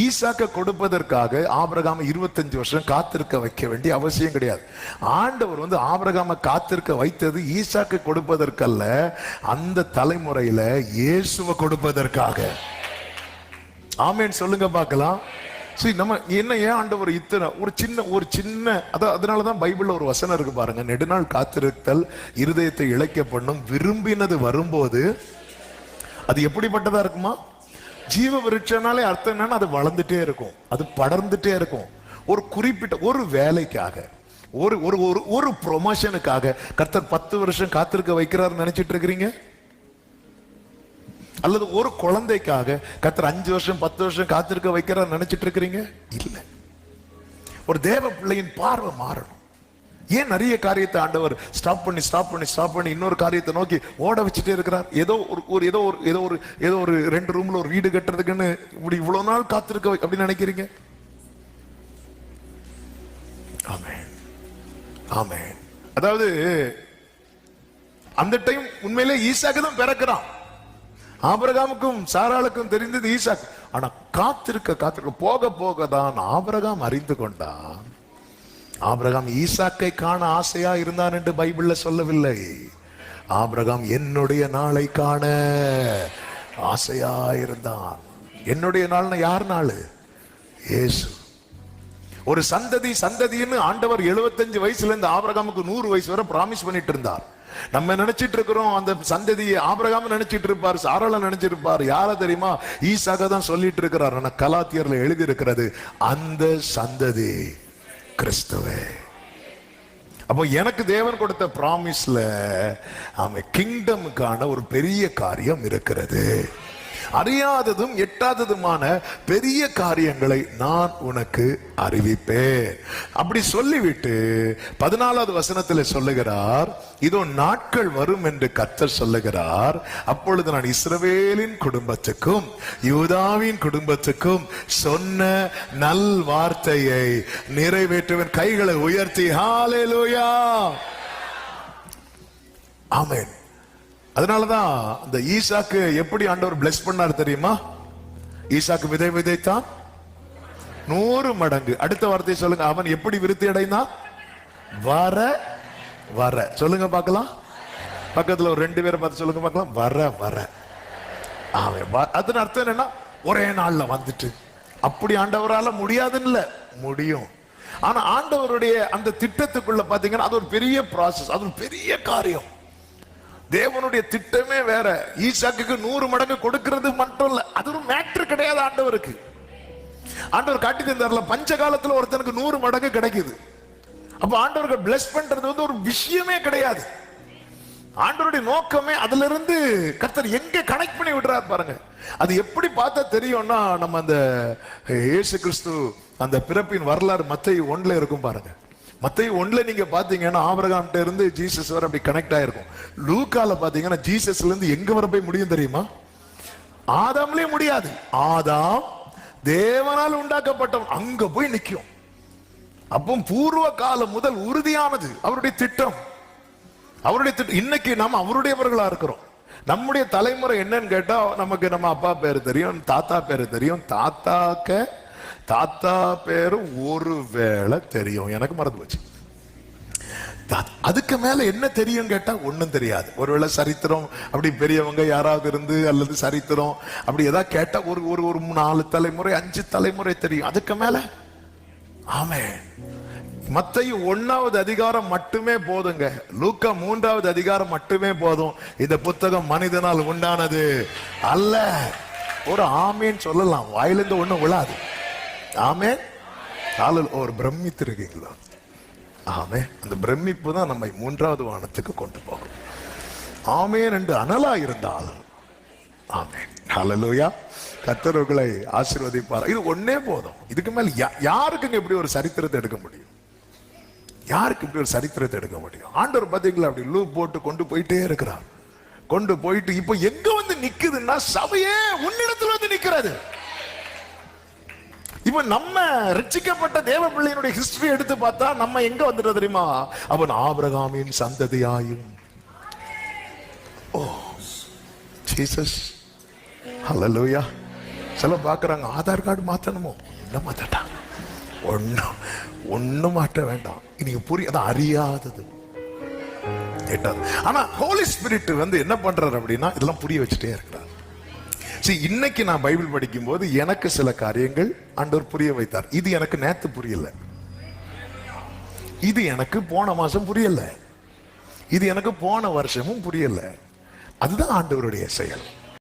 ஈசாக்க கொடுப்பதற்காக ஆபிரகாம் 25 வருஷம் காத்திருக்க வைக்க வேண்டிய அவசியம் கிடையாது. ஆண்டவர் ஆபிரகாம காத்திருக்க வைத்தது ஈசாக்கு கொடுப்பதற்கல்ல, அந்த தலைமுறையில இயேசுவை கொடுப்பதற்காக. ஆமென் சொல்லுங்க பார்க்கலாம். சரி, நம்ம என்ன ஏன் ஆண்டவர் இத்தனை ஒரு சின்ன அதனாலதான் பைபிள்ல ஒரு வசனம் இருக்கு பாருங்க, நெடுநாள் காத்திருத்தல் இருதயத்தை இழைக்க பண்ணும், விரும்பினது வரும்போது அது எப்படிப்பட்டதா இருக்குமா? ஜீவ விருட்சனாலே அர்த்தம் என்னன்னா அது வளர்ந்துட்டே இருக்கும், அது படர்ந்துட்டே இருக்கும். ஒரு குறிப்பிட்ட ஒரு வேலைக்காக, ஒரு ஒரு ஒரு ப்ரொமோஷனுக்காக கர்த்தர் 10 வருஷம் காத்திருக்க வைக்கிறார் நினைச்சிட்டு இருக்கிறீங்க? அல்லது ஒரு குழந்தைக்காக கர்த்தர் 5 வருஷம் 10 வருஷம் காத்திருக்க வைக்கிறார் நினைச்சிட்டு இருக்கிறீங்க? இல்ல. ஒரு தேவ பிள்ளையின் பார்வை மாறணும். ஏன் நிறைய காரியத்தை ஆண்டவர் ஸ்டாப் பண்ணி இன்னொரு காரியத்தை நோக்கி ஓட வச்சுட்டே இருக்கிறார்? ஏதோ ஒரு 2 ரூம்ல ஒரு வீடு கட்டுறதுக்குன்னு இப்படி இவ்வளவு நாள் காத்திருக்க அப்படின்னு நினைக்கிறீங்க? ஆமென், ஆமென். அதாவது அந்த டைம் உண்மையிலே ஈசாக்கு தான் பிறக்கிறான். ஆபிரகாமுக்கும் சாராளுக்கும் தெரிந்தது ஈசாக்கு. ஆனா காத்திருக்க போக போக தான் ஆபிரகாம் அறிந்து கொண்டான். ஆபிரகாம் ஈசாக்கை காண ஆசையா இருந்தான் என்று பைபிள்ல சொல்லவில்லை. ஆபிரகாம் என்னுடைய நாளை காண ஆசையா இருந்தான். என்னுடைய நாள்னா யார் நாள்? இயேசு. ஒரு சந்ததின்னு ஆண்டவர் 75 வயசுல இருந்து ஆபிரகாமுக்கு 100 வயசு வரை பிராமிஸ் பண்ணிட்டு இருந்தார். நம்ம நினைச்சிட்டு இருக்கிறோம் அந்த சந்ததி ஆபிரகாம் நினைச்சிட்டு இருப்பார், சாராள நினைச்சிருப்பார். யார தெரியுமா? ஈசாக்க தான் சொல்லிட்டு இருக்கிறார். ஆனா கலாத்தியர்ல எழுதி இருக்கிறது அந்த சந்ததி கிறிஸ்துவே. அப்போ எனக்கு தேவன் கொடுத்த பிராமிஸ்ல அவன் கிங்டமுக்கான ஒரு பெரிய காரியம் இருக்கிறது. அறியாததும் எட்டாததுமான பெரிய காரியங்களை நான் உனக்கு அறிவிப்பேன். அப்படி சொல்லிவிட்டு 14வது வசனத்தில் சொல்லுகிறார், இதோ நாட்கள் வரும் என்று கர்த்தர் சொல்லுகிறார், அப்பொழுது நான் இஸ்ரவேலின் குடும்பத்துக்கும் யூதாவின் குடும்பத்துக்கும் சொன்ன நல் வார்த்தையை நிறைவேற்றுவேன். கைகளை உயர்த்தி ஹல்லேலூயா, ஆமென். அதனாலதான் இந்த ஈசாக்கு எப்படி ஆண்டவர் பிளஸ் பண்ணார் தெரியுமா? ஈசாக்கு விதை விதைத்தான் 100 மடங்கு. அடுத்த வார்த்தையை சொல்லுங்க. அவன் எப்படி விருத்தி அடைந்தான்? வர வர. சொல்லுங்க பார்க்கலாம். பக்கத்துல ஒரு 2 பேரை பார்த்து சொல்லுங்க பார்க்கலாம். வர வர. அதன் அர்த்தம் என்னன்னா ஒரே நாள்ல வந்துட்டு. அப்படி ஆண்டவரால முடியாதுன்னு இல்ல, முடியும். ஆனா ஆண்டவருடைய அந்த திட்டத்துக்குள்ள பாத்தீங்கன்னா அது ஒரு பெரிய ப்ராசஸ், அது ஒரு பெரிய காரியம். தேவனுடைய திட்டமே வேற. ஈசாக்கு 100 மடங்கு கொடுக்கிறது மட்டும் இல்ல, அது ஒரு மேட்ரு கிடையாது ஆண்டவருக்கு. ஆண்டவர் காட்டி தந்தார்ல, பஞ்ச காலத்துல ஒருத்தனுக்கு 100 மடங்கு கிடைக்குது. அப்ப ஆண்டவருக்கு பிளஸ் பண்றது ஒரு விஷயமே கிடையாது. ஆண்டவருடைய நோக்கமே அதுல இருந்து கர்த்தர் எங்க கனெக்ட் பண்ணி விடுறாரு பாருங்க. அது எப்படி பார்த்தா தெரியும்னா, நம்ம அந்த இயேசு கிறிஸ்து அந்த பிறப்பின் வரலாறு மத்தேயு 1ல இருக்கும் பாருங்க. மத்தேயு 1ல நீங்க பாத்தீங்கன்னா ஆபிரகாம்கிட்ட இருந்து ஜீசஸ் வரை அப்படி கனெக்ட் ஆயிருக்கும். லூக்கால பாத்தீங்கன்னா ஜீசஸ்ல இருந்து எங்க வர போய் முடியும் தெரியுமா? ஆதாம்லயே முடியாது. ஆதாம் தேவனால் உண்டாக்கப்பட்டவன், அங்க போய் நிக்கும். அப்போ பூர்வ காலம் முதல் உறுதியானது அவருடைய திட்டம். இன்னைக்கு நாம் அவருடையவர்களா இருக்கிறோம். நம்முடைய தலைமுறை என்னன்னு கேட்டா, நமக்கு நம்ம அப்பா பேரு தெரியும், தாத்தா பேரு தெரியும். தாத்தா பேரு ஒருவேளை தெரியும், எனக்கு மறந்து போச்சு. அதுக்கு மேல என்ன தெரியும் கேட்டா ஒண்ணும் தெரியாது. ஒருவேளை சரித்திரம் அப்படி பெரியவங்க யாராவது இருந்து அல்லது சரித்திரம் அப்படி ஏதாவது கேட்டா ஒரு 4 தலைமுறை 5 தலைமுறை தெரியும். அதுக்கு மேல ஆமென். மத்தேயு 1வது அதிகாரம் மட்டுமே போதுங்க. லூக்கா 3வது அதிகாரம் மட்டுமே போதும். இந்த புத்தகம் மனிதனால் உண்டானது அல்ல. ஒரு ஆமேன் சொல்லலாம், வாயிலிருந்து ஒண்ணும் விழாது. ஆமென். ஒரு பிரமித்து இருக்கீங்களா? ஆமென். அந்த பிரமிப்பு தான் நம்மை 3வது வானத்துக்கு கொண்டு போகும். ஆமென் என்று அனலா இருந்தால் ஆமென். ஹல்லேலூயா. கர்த்தர் உங்களை ஆசீர்வதிப்பார். இது ஒண்ணே போதும். இதுக்கு மேல யாருக்கு இப்படி ஒரு சரித்திரத்தை எடுக்க முடியும்? யாருக்கு இப்படி ஒரு சரித்திரத்தை எடுக்க முடியும்? ஆண்டவர் பாத்தீங்களா அப்படி லூப் போட்டு கொண்டு போயிட்டே இருக்கிறார். கொண்டு போயிட்டு இப்ப எங்க வந்து நிக்குதுன்னா, சபையே உன்னிடத்துல வந்து நிக்கிறது. இப்ப நம்ம ரட்சிக்கப்பட்ட தேவ பிள்ளையினுடைய ஹிஸ்டரி எடுத்து பார்த்தா நம்ம எங்க வந்துட்டு தெரியுமா? அவன் ஆபிரகாமின் சந்ததியாயும். ஓ ஜீசஸ், ஹல்லேலூயா. சில பாக்குறாங்க ஆதார் கார்டு மாத்தணுமோ, என்ன மாத்தட்டா, ஒண்ணும் மாற்ற வேண்டாம். இன்னைக்கு அதான் அறியாதது. ஆனா ஹோலி ஸ்பிரிட் என்ன பண்றாரு அப்படின்னா இதெல்லாம் புரிய வச்சுட்டே இருக்கிறார். இன்னைக்கு நான் பைபிள் படிக்கும் போது எனக்கு சில காரியங்கள் ஆண்டவர் புரிய வைத்தார். இது எனக்கு நேத்து புரியல, இது எனக்கு போன மாசம் புரியல, இது எனக்கு போன வருஷமும் புரியல. அதுதான் ஆண்டவருடைய செயல்.